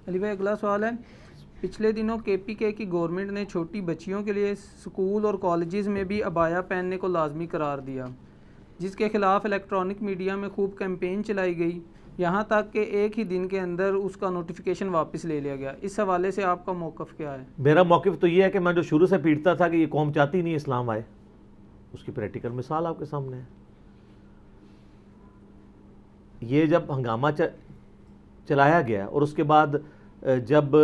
علی بھائی اگلا سوال ہے، پچھلے دنوں کے پی کے کی گورنمنٹ نے چھوٹی بچیوں کے لیے اسکول اور کالجز میں بھی عبایا پہننے کو لازمی قرار دیا، جس کے خلاف الیکٹرانک میڈیا میں خوب کیمپین چلائی گئی، یہاں تک کہ ایک ہی دن کے اندر اس کا نوٹیفیکیشن واپس لے لیا گیا۔ اس حوالے سے آپ کا موقف کیا ہے؟ میرا موقف تو یہ ہے کہ میں جو شروع سے پیٹتا تھا کہ یہ قوم چاہتی نہیں اسلام آئے، اس کی پریکٹیکل مثال آپ کے سامنے ہے۔ یہ جب ہنگامہ چلایا گیا اور اس کے بعد جب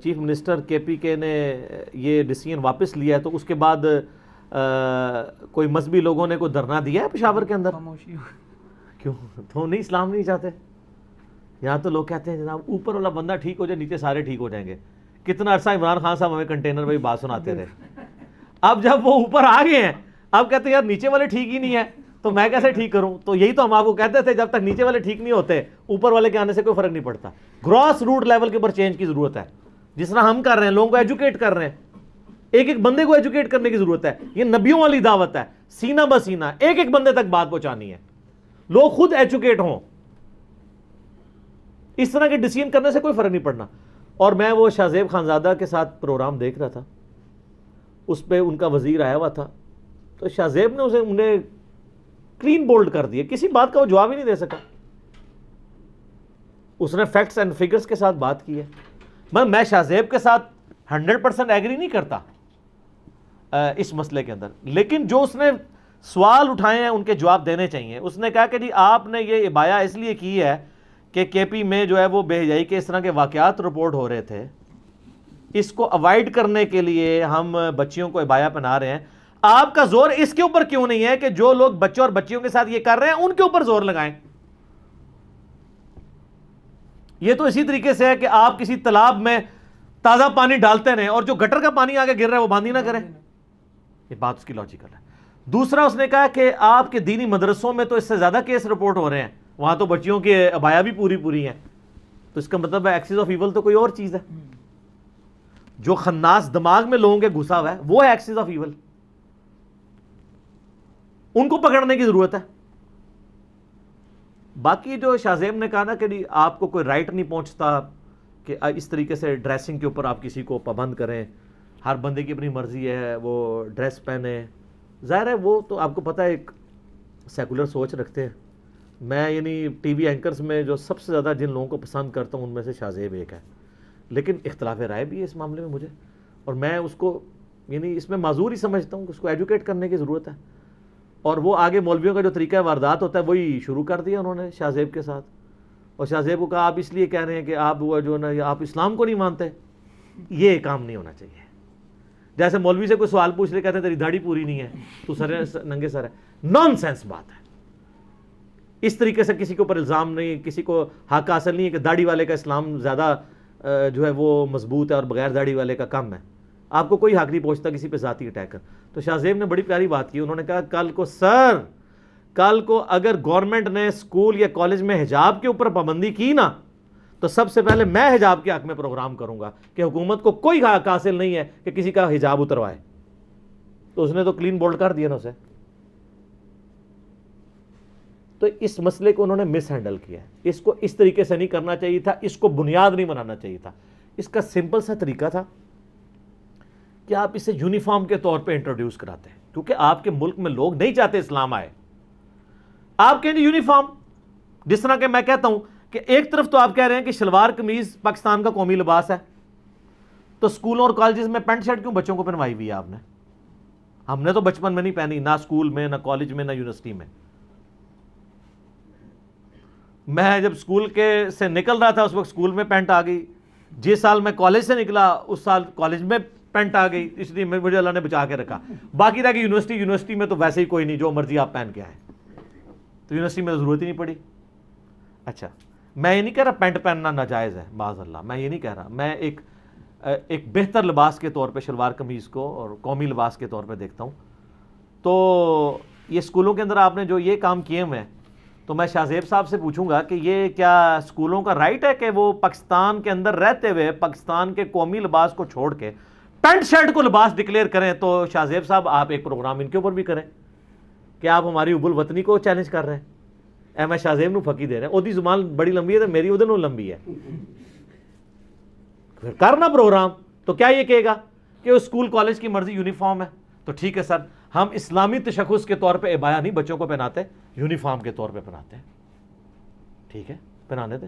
چیف منسٹر کے پی کے نے یہ ڈیسیژن واپس لیا تو اس کے بعد کوئی مذہبی لوگوں نے کوئی دھرنا دیا ہے پشاور کے اندر؟ خاموشی۔ کیوں؟ تو نہیں اسلام نہیں چاہتے؟ یہاں تو لوگ کہتے ہیں جناب اوپر والا بندہ ٹھیک ہو جائے نیچے سارے ٹھیک ہو جائیں گے۔ کتنا عرصہ عمران خان صاحب ہمیں کنٹینر میں بات سناتے رہے، اب جب وہ اوپر آ گئے ہیں اب کہتے ہیں یار نیچے والے ٹھیک ہی نہیں ہے تو میں کیسے ٹھیک کروں؟ تو یہی تو ہم آپ کو کہتے تھے، جب تک نیچے والے ٹھیک نہیں ہوتے اوپر والے کے آنے سے کوئی فرق نہیں پڑتا۔ گراس روٹ لیول کے اوپر چینج کی ضرورت ہے، جس طرح ہم کر رہے ہیں، لوگوں کو ایجوکیٹ کر رہے ہیں، ایک ایک بندے کو ایجوکیٹ کرنے کی ضرورت ہے۔ یہ نبیوں والی دعوت ہے، سینہ بسینہ ایک ایک بندے تک بات پہنچانی ہے، لوگ خود ایجوکیٹ ہوں۔ اس طرح کے ڈیسیژن کرنے سے کوئی فرق نہیں پڑنا۔ اور میں وہ شاہ زیب خانزادہ کے ساتھ پروگرام دیکھ رہا تھا، اس پہ ان کا وزیر آیا ہوا تھا، تو شاہ زیب نے اسے انہیں کلین بولڈ کر دیا، کسی بات کا وہ جواب ہی نہیں دے سکا۔ اس نے فیکٹس اینڈ فگرز کے ساتھ بات کی ہے۔ میں شاہ زیب کے ساتھ 100% ایگری نہیں کرتا اس مسئلے کے اندر، لیکن جو اس نے سوال اٹھائے ہیں ان کے جواب دینے چاہیے۔ اس نے کہا کہ جی آپ نے یہ عبایا اس لیے کی ہے کہ کے پی میں جو ہے وہ بے حیائی کے اس طرح کے واقعات رپورٹ ہو رہے تھے، اس کو اوائڈ کرنے کے لیے ہم بچیوں کو عبایا پہنا رہے ہیں۔ آپ کا زور اس کے اوپر کیوں نہیں ہے کہ جو لوگ بچوں اور بچیوں کے ساتھ یہ کر رہے ہیں ان کے اوپر زور لگائیں؟ یہ تو اسی طریقے سے ہے کہ آپ کسی تالاب میں تازہ پانی ڈالتے رہیں اور جو گٹر کا پانی آگے گر رہا ہے وہ بند ہی نہ کریں، یہ بات اس کی لاجیکل ہے۔ دوسرا اس نے کہا کہ آپ کے دینی مدرسوں میں تو اس سے زیادہ کیس رپورٹ ہو رہے ہیں، وہاں تو بچیوں کے عبایا بھی پوری ہیں، تو اس کا مطلب ہے ایکسس آف ایول تو کوئی اور چیز ہے۔ جو خناس دماغ میں لوگوں کے گھسا ہوا ہے وہ ہے ایکسس آف ایول، ان کو پکڑنے کی ضرورت ہے۔ باقی جو شاہ زیب نے کہا نا کہ آپ کو کوئی رائٹ نہیں پہنچتا کہ اس طریقے سے ڈریسنگ کے اوپر آپ کسی کو پابند کریں، ہر بندے کی اپنی مرضی ہے وہ ڈریس پہنے، ظاہر ہے وہ تو آپ کو پتہ ہے ایک سیکولر سوچ رکھتے ہیں۔ میں یعنی ٹی وی اینکرز میں جو سب سے زیادہ جن لوگوں کو پسند کرتا ہوں ان میں سے شاہ زیب ایک ہے، لیکن اختلاف رائے بھی ہے اس معاملے میں مجھے، اور میں اس کو یعنی اس میں معذور ہی سمجھتا ہوں کہ اس کو ایجوکیٹ کرنے کی ضرورت ہے۔ اور وہ آگے مولویوں کا جو طریقہ واردات ہوتا ہے وہی شروع کر دیا انہوں نے شاہ زیب کے ساتھ، اور شاہ زیب کو کہا آپ اس لیے کہہ رہے ہیں کہ آپ وہ جو نا آپ اسلام کو نہیں مانتے، یہ کام نہیں ہونا چاہیے۔ جیسے مولوی سے کوئی سوال پوچھ لے، کہتے ہیں تیری داڑھی پوری نہیں ہے، تو سر ننگے سر ہے، نان سینس بات ہے۔ اس طریقے سے کسی کے اوپر الزام نہیں، کسی کو حق حاصل نہیں ہے کہ داڑھی والے کا اسلام زیادہ جو ہے وہ مضبوط ہے اور بغیر داڑھی والے کا کم ہے۔ آپ کو کوئی حق نہیں پہنچتا کسی پہ ذاتی اٹیک کر۔ تو شاہ زیب نے بڑی پیاری بات کی، انہوں نے کہا کل کو اگر گورنمنٹ نے اسکول یا کالج میں حجاب کے اوپر پابندی کی نا تو سب سے پہلے میں حجاب کے حق میں پروگرام کروں گا کہ حکومت کو کوئی حق حاصل نہیں ہے کہ کسی کا حجاب اتروائے۔ تو اس نے تو کلین بولڈ کر دیا نا اسے۔ تو اس مسئلے کو انہوں نے مس ہینڈل کیا ہے، اس کو اس طریقے سے نہیں کرنا چاہیے تھا، اس کو بنیاد نہیں بنانا چاہیے تھا۔ اس کا سمپل سا طریقہ تھا کہ آپ اسے یونیفارم کے طور پہ انٹروڈیوس کراتے ہیں، کیونکہ آپ کے ملک میں لوگ نہیں چاہتے اسلام آئے۔ آپ کہیں یونیفارم، جس طرح کہ میں کہتا ہوں کہ ایک طرف تو آپ کہہ رہے ہیں کہ شلوار قمیض پاکستان کا قومی لباس ہے، تو اسکولوں اور کالجز میں پینٹ شرٹ کیوں بچوں کو پہنوائی ہوئی ہے آپ نے؟ ہم نے تو بچپن میں نہیں پہنی، نہ اسکول میں، نہ کالج میں، نہ یونیورسٹی میں۔ میں جب اسکول سے نکل رہا تھا اس وقت اسکول میں پینٹ آ گئی، جس سال میں کالج سے نکلا اس سال کالج میں پینٹ آ گئی، اس لیے مجھے اللہ نے بچا کے رکھا۔ باقی رہ گئی یونیورسٹی میں تو ویسے ہی کوئی نہیں، جو مرضی آپ پہن کے آئے، تو یونیورسٹی میں تو ضرورت ہی نہیں پڑی۔ اچھا، میں یہ نہیں کہہ رہا پینٹ پہننا ناجائز ہے، معاذ اللہ، میں یہ نہیں کہہ رہا، میں ایک بہتر لباس کے طور پہ شلوار قمیض کو اور قومی لباس کے طور پہ دیکھتا ہوں۔ تو یہ اسکولوں کے اندر آپ نے جو یہ کام کیے ہوئے ہیں، تو میں شاہ زیب صاحب سے پوچھوں گا کہ یہ کیا اسکولوں کا رائٹ ہے کہ وہ پاکستان کے اندر رہتے ہوئے پاکستان کے قومی لباس کو چھوڑ کے پینٹ شرٹ کو لباس ڈکلیئر کریں؟ تو شاہ زیب صاحب آپ ایک پروگرام ان کے اوپر بھی کریں کہ آپ ہماری حب الوطنی کو چیلنج کر رہے ہیں۔ اے میں شاہ زیب نو پھکی دے رہے ہیں، اودی زبان بڑی لمبی ہے تو میری ادھر نو لمبی ہے۔ پھر کرنا پروگرام تو کیا یہ کہے گا کہ اسکول کالج کی مرضی یونیفارم ہے تو ٹھیک ہے سر، ہم اسلامی تشخص کے طور پہ عبایا نہیں بچوں کو پہناتے، یونیفارم کے طور پہ پہناتے ہیں، ٹھیک ہے پہنانے دیں۔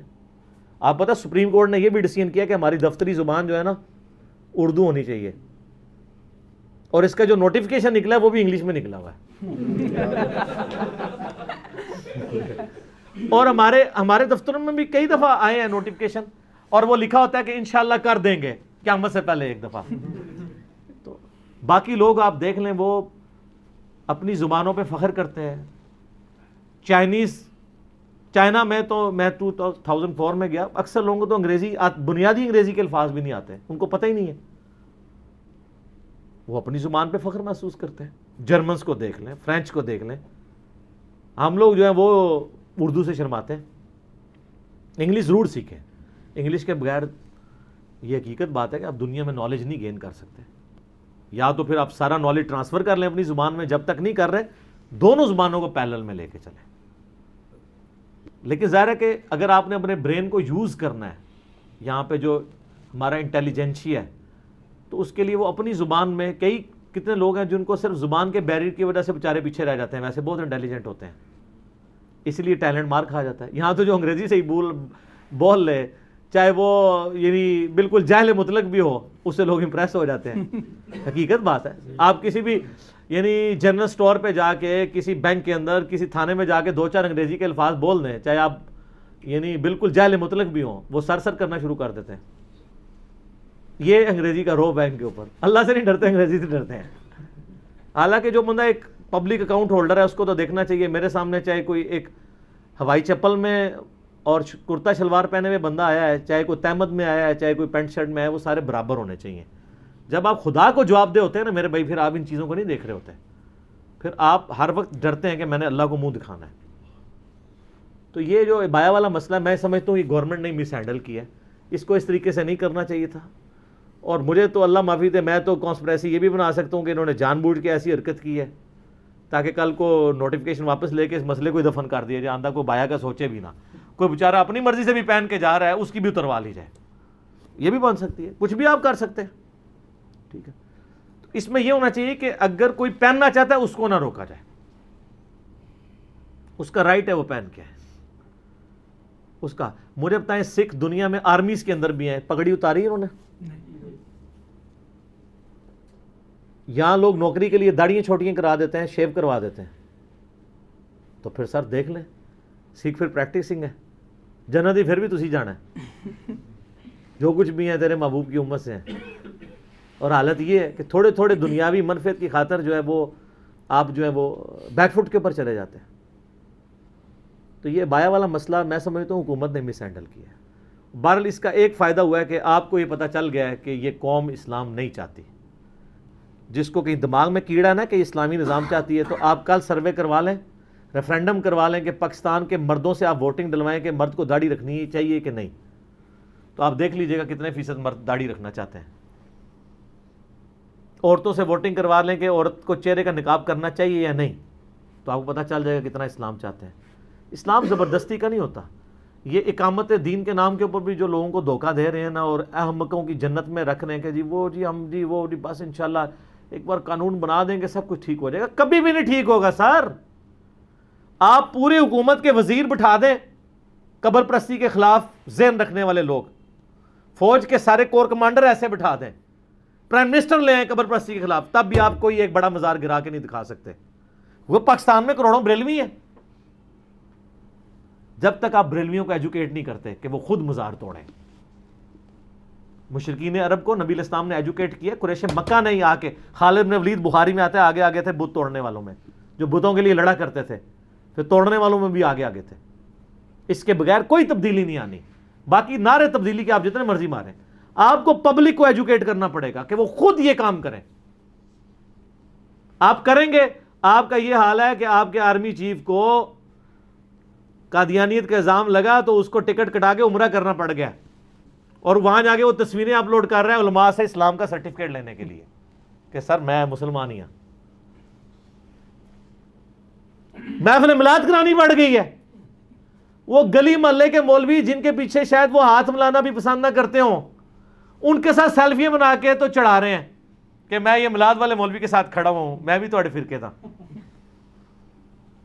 آپ پتہ سپریم کورٹ نے یہ بھی ڈیسیژن کیا کہ ہماری دفتری زبان جو ہے نا اردو ہونی چاہیے، اور اس کا جو نوٹیفکیشن نکلا ہے وہ بھی انگلش میں نکلا ہوا ہے۔ اور ہمارے دفتروں میں بھی کئی دفعہ آئے ہیں نوٹیفکیشن، اور وہ لکھا ہوتا ہے کہ انشاءاللہ کر دیں گے قیامت سے پہلے ایک دفعہ۔ تو باقی لوگ آپ دیکھ لیں وہ اپنی زبانوں پہ فخر کرتے ہیں۔ چائنا میں تو میں 2004 میں گیا، اکثر لوگوں کو تو بنیادی انگریزی کے الفاظ بھی نہیں آتے، ان کو پتہ ہی نہیں ہے، وہ اپنی زبان پہ فخر محسوس کرتے ہیں۔ جرمنز کو دیکھ لیں، فرینچ کو دیکھ لیں، ہم لوگ جو ہیں وہ اردو سے شرماتے ہیں۔ انگلش ضرور سیکھیں، انگلش کے بغیر یہ حقیقت بات ہے کہ آپ دنیا میں نالج نہیں گین کر سکتے، یا تو پھر آپ سارا نالج ٹرانسفر کر لیں اپنی زبان میں، جب تک نہیں کر رہے دونوں زبانوں کو پیرلل میں لے کے چلیں۔ لیکن ظاہر ہے کہ اگر آپ نے اپنے برین کو یوز کرنا ہے، یہاں پہ جو ہمارا انٹیلیجنشیا ہے، تو اس کے لیے وہ اپنی زبان میں کتنے لوگ ہیں جن کو صرف زبان کے بیریئر کی وجہ سے بیچارے پیچھے رہ جاتے ہیں، ویسے بہت انٹیلیجنٹ ہوتے ہیں، اس لیے ٹیلنٹ مار کھا جاتا ہے۔ یہاں تو جو انگریزی سے ہی بول لے، چاہے وہ یعنی بالکل جاہل مطلق بھی ہو، اس سے لوگ امپریس ہو جاتے ہیں۔ حقیقت بات ہے، آپ کسی بھی یعنی جنرل سٹور پہ جا کے، کسی بینک کے اندر، کسی تھانے میں جا کے 2-4 انگریزی کے الفاظ بول دیں، چاہے آپ یعنی بالکل جاہل مطلق بھی ہوں، وہ سر کرنا شروع کر دیتے ہیں۔ یہ انگریزی کا روب ہے ان کے اوپر، اللہ سے نہیں ڈرتے، انگریزی سے ڈرتے ہیں۔ حالانکہ جو بندہ ایک پبلک اکاؤنٹ ہولڈر ہے اس کو تو دیکھنا چاہیے، میرے سامنے چاہے کوئی ایک ہوائی چپل میں اور کرتا شلوار پہنے ہوئے بندہ آیا ہے، چاہے کوئی تہمت میں آیا ہے، چاہے کوئی پینٹ شرٹ میں ہے، وہ سارے برابر ہونے چاہیے۔ جب آپ خدا کو جواب دے ہوتے ہیں نا میرے بھائی، پھر آپ ان چیزوں کو نہیں دیکھ رہے ہوتے، پھر آپ ہر وقت ڈرتے ہیں کہ میں نے اللہ کو منہ دکھانا ہے۔ تو یہ جو عبایا والا مسئلہ میں سمجھتا ہوں یہ گورنمنٹ نے مس ہینڈل کیا ہے، اس کو اس طریقے سے نہیں کرنا چاہیے تھا۔ اور مجھے تو اللہ معافی دے، میں تو کانسپریسی یہ بھی بنا سکتا ہوں کہ انہوں نے جان بوجھ کے ایسی حرکت کی ہے تاکہ کل کو نوٹیفکیشن واپس لے کے اس مسئلے کو ہی دفن کر دیا جائے، آندہ کو بایا کا سوچے بھی نہ، کوئی بیچارہ اپنی مرضی سے بھی پہن کے جا رہا ہے اس کی بھی اتروا لی جائے، یہ بھی بن سکتی ہے، کچھ بھی آپ کر سکتے ہیں، ٹھیک ہے۔ تو اس میں یہ ہونا چاہیے کہ اگر کوئی پہننا چاہتا ہے اس کو نہ روکا جائے، اس کا رائٹ ہے وہ پہن کے ہے اس کا۔ مجھے بتائیں سکھ دنیا میں آرمیز کے اندر بھی ہیں، پگڑی اتاری انہوں نے؟ یہاں لوگ نوکری کے لیے داڑیاں چھوٹیاں کرا دیتے ہیں، شیو کروا دیتے ہیں، تو پھر سر دیکھ لیں سکھ پھر پریکٹسنگ ہے، جنت ہی پھر بھی تسی جانا ہے، جو کچھ بھی ہیں تیرے محبوب کی امت سے ہیں۔ اور حالت یہ ہے کہ تھوڑے تھوڑے دنیاوی منفعت کی خاطر جو ہے وہ آپ جو ہے وہ بیک فٹ کے اوپر چلے جاتے ہیں۔ تو یہ بایا والا مسئلہ میں سمجھتا ہوں حکومت نے مس ہینڈل کیا ہے۔ بہرحال اس کا ایک فائدہ ہوا ہے کہ آپ کو یہ پتہ چل گیا ہے کہ یہ قوم اسلام نہیں چاہتی۔ جس کو کہیں دماغ میں کیڑا نا کہ اسلامی نظام چاہتی ہے، تو آپ کل سروے کروا لیں، ریفرینڈم کروا لیں کہ پاکستان کے مردوں سے آپ ووٹنگ ڈلوائیں کہ مرد کو داڑھی رکھنی چاہیے کہ نہیں، تو آپ دیکھ لیجئے گا کتنے فیصد مرد داڑھی رکھنا چاہتے ہیں۔ عورتوں سے ووٹنگ کروا لیں کہ عورت کو چہرے کا نقاب کرنا چاہیے یا نہیں، تو آپ کو پتہ چل جائے گا کتنا اسلام چاہتے ہیں۔ اسلام زبردستی کا نہیں ہوتا، یہ اقامت دین کے نام کے اوپر بھی جو لوگوں کو دھوکہ دے رہے ہیں نا، اور احمقوں کی جنت میں رکھ رہے ہیں کہ وہ بس انشاءاللہ ایک بار قانون بنا دیں گے سب کچھ ٹھیک ہو جائے گا، کبھی بھی نہیں ٹھیک ہوگا سر۔ آپ پوری حکومت کے وزیر بٹھا دیں قبر پرستی کے خلاف ذہن رکھنے والے لوگ، فوج کے سارے کور کمانڈر ایسے بٹھا دیں، پرائم منسٹر لے آئیں قبر پرستی کے خلاف، تب بھی آپ کوئی ایک بڑا مزار گرا کے نہیں دکھا سکتے۔ وہ پاکستان میں کروڑوں بریلوی ہیں، جب تک آپ بریلویوں کو ایجوکیٹ نہیں کرتے کہ وہ خود مزار توڑیں۔ مشرکین عرب کو نبی الاسلام نے ایجوکیٹ کیا، قریش مکہ نے ہی آ کے، خالد بن ولید بخاری میں آتے آگے آگے تھے بت توڑنے والوں میں، جو بتوں کے لیے لڑا کرتے تھے، پھر توڑنے والوں میں بھی آگے آگے تھے۔ اس کے بغیر کوئی تبدیلی نہیں آنی، باقی نعرے تبدیلی کے آپ جتنے مرضی ماریں، آپ کو پبلک کو ایجوکیٹ کرنا پڑے گا کہ وہ خود یہ کام کریں۔ آپ کریں گے، آپ کا یہ حال ہے کہ آپ کے آرمی چیف کو قادیانیت کا الزام لگا تو اس کو ٹکٹ کٹا کے عمرہ کرنا پڑ گیا، اور وہاں جا کے وہ تصویریں اپلوڈ کر رہے ہیں علماء سے اسلام کا سرٹیفکیٹ لینے کے لیے کہ سر میں مسلمان ہی ہوں۔ محفل میلاد کرانی پڑ گئی ہے۔ وہ گلی محلے کے مولوی جن کے پیچھے شاید وہ ہاتھ ملانا بھی پسند نہ کرتے ہوں، ان کے ساتھ سیلفیاں بنا کے تو چڑھا رہے ہیں کہ میں یہ میلاد والے مولوی کے ساتھ کھڑا ہوں, میں بھی تھوڑے فرقے تھا.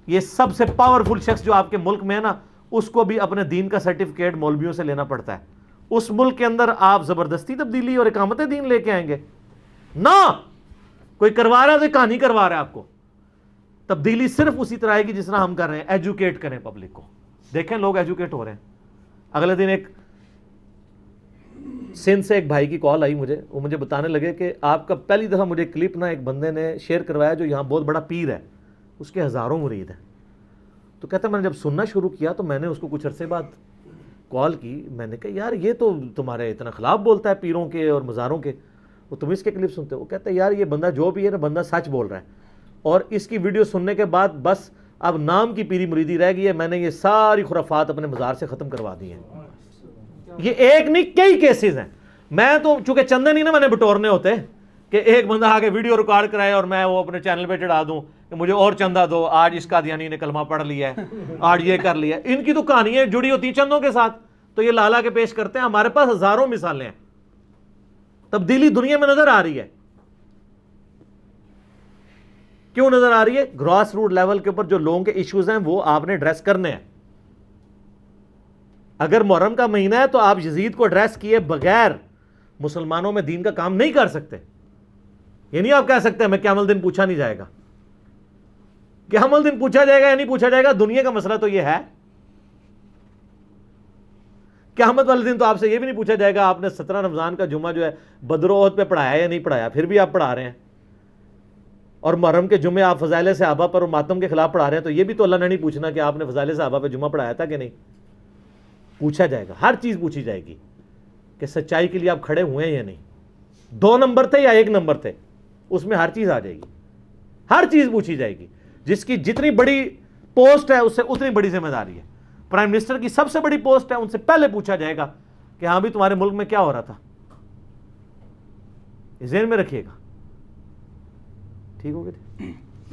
یہ سب سے پاورفل شخص جو آپ کے ملک میں ہے نا, اس کو بھی اپنے دین کا سرٹیفکیٹ مولویوں سے لینا پڑتا ہے. اس ملک کے اندر آپ زبردستی تبدیلی اور اقامت دین لے کے آئیں گے نہ, کوئی کروا رہا ہے تو کہانی کروا رہا ہے آپ کو. تبدیلی صرف اسی طرح آئے گی جس طرح ہم کر رہے ہیں, ایجوکیٹ کریں پبلک کو. دیکھیں لوگ ایجوکیٹ ہو رہے ہیں. اگلے دن ایک سندھ سے ایک بھائی کی کال آئی مجھے, وہ مجھے بتانے لگے کہ آپ کا پہلی دفعہ مجھے کلپ نا ایک بندے نے شیئر کروایا جو یہاں بہت بڑا پیر ہے, اس کے ہزاروں مرید ہیں. تو کہتا ہے میں نے جب سننا شروع کیا تو میں نے اس کو کچھ عرصے بعد کال کی, میں نے کہا یار یہ تو تمہارے اتنا خلاف بولتا ہے پیروں کے اور مزاروں کے, وہ تم اس کے کلپ سنتے ہو. وہ کہتا ہے یار یہ بندہ جو بھی ہے نا, بندہ سچ بول رہا ہے, اور اس کی ویڈیو سننے کے بعد بس اب نام کی پیری مریدی رہ گئی ہے, میں نے یہ ساری خرافات اپنے مزار سے ختم کروا دی ہیں. یہ ایک نہیں کئی کیسز ہیں. میں تو چونکہ چندے نہیں نا میں نے بٹورنے ہوتے کہ ایک بندہ آگے ویڈیو ریکارڈ کرائے اور میں وہ اپنے چینل پہ چڑھا دوں کہ مجھے اور چندہ دو, آج اس قادیانی نے کلمہ پڑھ لیا ہے, آج یہ کر لیا. ان کی تو کہانیاں جڑی ہوتی ہیں چندوں کے ساتھ, تو یہ لالا کے پیش کرتے ہیں. ہمارے پاس ہزاروں مثالیں ہیں. تبدیلی دنیا میں نظر آ رہی ہے. کیوں نظر آ رہی ہے؟ گراس روٹ لیول کے اوپر جو لوگوں کے ایشوز ہیں وہ آپ نے ایڈریس کرنے ہیں. اگر محرم کا مہینہ ہے تو آپ یزید کو ایڈریس کیے بغیر مسلمانوں میں دین کا کام نہیں کر سکتے. یہ نہیں آپ کہہ سکتے ہمیں قیامت دن پوچھا نہیں جائے گا. قیامت دن پوچھا جائے گا یا نہیں پوچھا جائے گا, دنیا کا مسئلہ تو یہ ہے. قیامت والے دن تو آپ سے یہ بھی نہیں پوچھا جائے گا آپ نے 17 رمضان کا جمعہ جو ہے بدر و احد پہ پڑھایا یا نہیں پڑھایا, پھر بھی آپ پڑھا رہے ہیں. اور محرم کے جمعے آپ فضائل صحابہ پر اور ماتم کے خلاف پڑھا رہے ہیں, تو یہ بھی تو اللہ نے نہیں پوچھنا کہ آپ نے فضائل صحابہ پہ جمعہ پڑھایا تھا کہ نہیں. پوچھا جائے گا, ہر چیز پوچھی جائے گی کہ سچائی کے لیے آپ کھڑے ہوئے ہیں یا نہیں, 2 نمبر تھے یا 1 نمبر تھے, اس میں ہر چیز آ جائے گی, ہر چیز پوچھی جائے گی. جس کی جتنی بڑی پوسٹ ہے اس سے اتنی بڑی ذمہ داری ہے. پرائم منسٹر کی سب سے بڑی پوسٹ ہے, ان سے پہلے پوچھا جائے گا کہ ہاں بھی تمہارے ملک میں کیا ہو رہا تھا. ذہن میں رکھیے گا. ٹھیک ہو گیا.